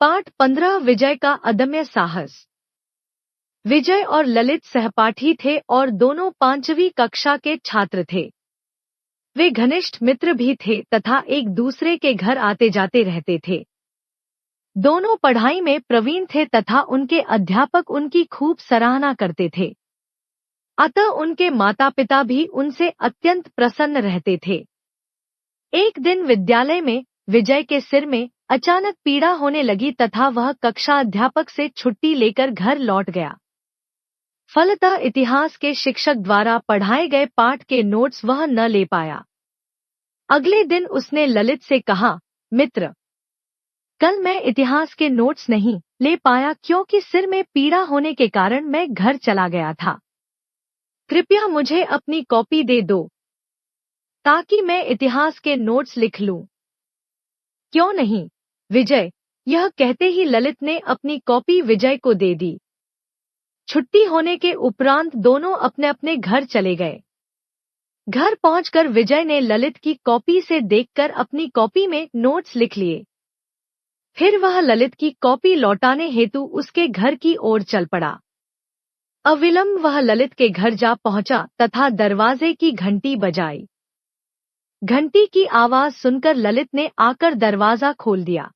पाठ 15 विजय का अदम्य साहस। विजय और ललित सहपाठी थे और दोनों 5वीं कक्षा के छात्र थे। वे घनिष्ठ मित्र भी थे तथा एक दूसरे के घर आते जाते रहते थे। दोनों पढ़ाई में प्रवीण थे तथा उनके अध्यापक उनकी खूब सराहना करते थे। अतः उनके माता पिता भी उनसे अत्यंत प्रसन्न रहते थे। एक दिन विद्यालय में विजय के सिर में अचानक पीड़ा होने लगी तथा वह कक्षा अध्यापक से छुट्टी लेकर घर लौट गया। फलतः इतिहास के शिक्षक द्वारा पढ़ाए गए पाठ के नोट्स वह न ले पाया। अगले दिन उसने ललित से कहा, मित्र, कल मैं इतिहास के नोट्स नहीं ले पाया क्योंकि सिर में पीड़ा होने के कारण मैं घर चला गया था। कृपया मुझे अपनी कॉपी दे दो ताकि मैं इतिहास के नोट्स लिख लूं। क्यों नहीं, विजय, यह कहते ही ललित ने अपनी कॉपी विजय को दे दी। छुट्टी होने के उपरांत दोनों अपने अपने घर चले गए। घर पहुंचकर विजय ने ललित की कॉपी से देखकर अपनी कॉपी में नोट्स लिख लिए। फिर वह ललित की कॉपी लौटाने हेतु उसके घर की ओर चल पड़ा। अविलंब वह ललित के घर जा पहुंचा तथा दरवाजे की घंटी बजाई। घंटी की आवाज सुनकर ललित ने आकर दरवाजा खोल दिया।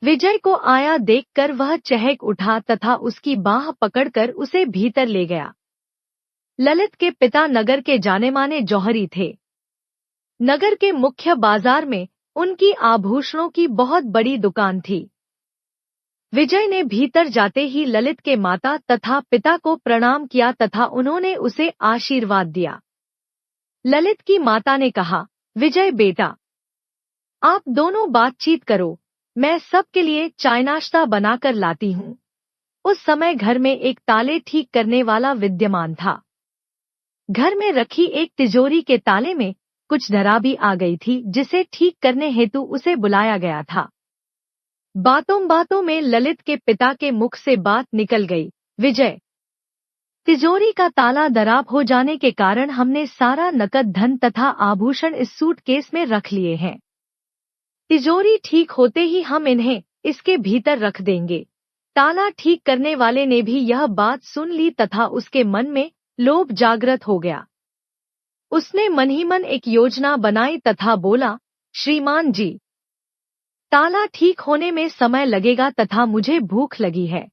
विजय को आया देखकर वह चहक उठा तथा उसकी बाह पकड़कर उसे भीतर ले गया। ललित के पिता नगर के जाने-माने जौहरी थे। नगर के मुख्य बाजार में उनकी आभूषणों की बहुत बड़ी दुकान थी। विजय ने भीतर जाते ही ललित के माता तथा पिता को प्रणाम किया तथा उन्होंने उसे आशीर्वाद दिया। ललित की माता ने कहा, विजय बेटा, आप दोनों बातचीत करो, मैं सबके लिए चाय नाश्ता बनाकर लाती हूँ। उस समय घर में एक ताले ठीक करने वाला विद्यमान था। घर में रखी एक तिजोरी के ताले में कुछ खराबी आ गई थी जिसे ठीक करने हेतु उसे बुलाया गया था। बातों में ललित के पिता के मुख से बात निकल गई, विजय, तिजोरी का ताला खराब हो जाने के कारण हमने सारा नकद धन तथा आभूषण इस सूटकेस में रख लिए हैं। तिजोरी ठीक होते ही हम इन्हें इसके भीतर रख देंगे। ताला ठीक करने वाले ने भी यह बात सुन ली तथा उसके मन में लोभ जागृत हो गया। उसने मन ही मन एक योजना बनाई तथा बोला, श्रीमान जी, ताला ठीक होने में समय लगेगा तथा मुझे भूख लगी है।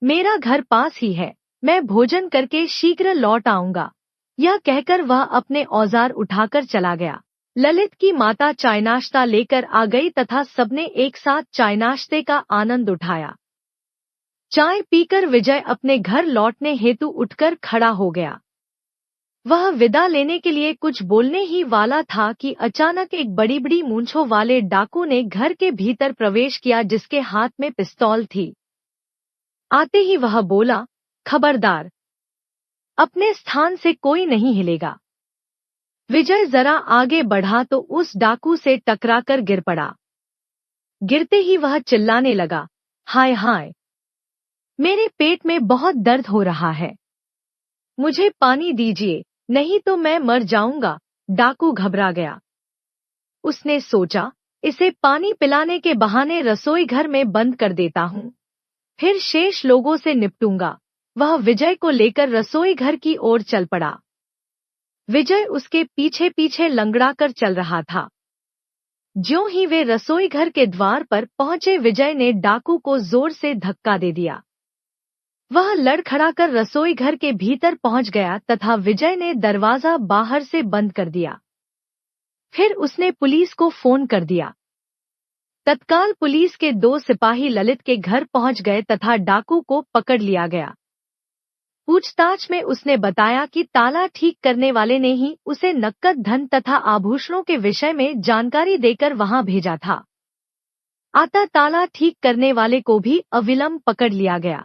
मेरा घर पास ही है, मैं भोजन करके शीघ्र लौट आऊंगा। यह कहकर वह अपने औजार उठाकर चला गया। ललित की माता चाय नाश्ता लेकर आ गई तथा सबने एक साथ चाय नाश्ते का आनंद उठाया। चाय पीकर विजय अपने घर लौटने हेतु उठकर खड़ा हो गया। वह विदा लेने के लिए कुछ बोलने ही वाला था कि अचानक एक बड़ी बड़ी मूंछों वाले डाकू ने घर के भीतर प्रवेश किया जिसके हाथ में पिस्तौल थी। आते ही वह बोला, खबरदार, अपने स्थान से कोई नहीं हिलेगा। विजय जरा आगे बढ़ा तो उस डाकू से टकराकर गिर पड़ा। गिरते ही वह चिल्लाने लगा, हाय हाय, मेरे पेट में बहुत दर्द हो रहा है, मुझे पानी दीजिए, नहीं तो मैं मर जाऊंगा। डाकू घबरा गया। उसने सोचा, इसे पानी पिलाने के बहाने रसोई घर में बंद कर देता हूँ, फिर शेष लोगों से निपटूंगा। वह विजय को लेकर रसोई घर की ओर चल पड़ा। विजय उसके पीछे पीछे लंगड़ाकर चल रहा था। ज्यों ही वे रसोई घर के द्वार पर पहुंचे, विजय ने डाकू को जोर से धक्का दे दिया। वह लड़खड़ाकर रसोई घर के भीतर पहुंच गया तथा विजय ने दरवाजा बाहर से बंद कर दिया। फिर उसने पुलिस को फोन कर दिया। तत्काल पुलिस के 2 सिपाही ललित के घर पहुंच गए तथा डाकू को पकड़ लिया गया। पूछताछ में उसने बताया कि ताला ठीक करने वाले ने ही उसे नकद धन तथा आभूषणों के विषय में जानकारी देकर वहां भेजा था। अतः ताला ठीक करने वाले को भी अविलंब पकड़ लिया गया।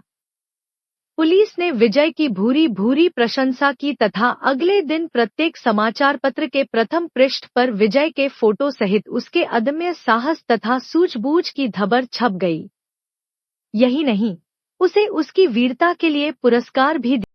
पुलिस ने विजय की भूरी भूरी प्रशंसा की तथा अगले दिन प्रत्येक समाचार पत्र के प्रथम पृष्ठ पर विजय के फोटो सहित उसके अदम्य साहस तथा सूझबूझ की खबर छप गई। यही नहीं, उसे उसकी वीरता के लिए पुरस्कार भी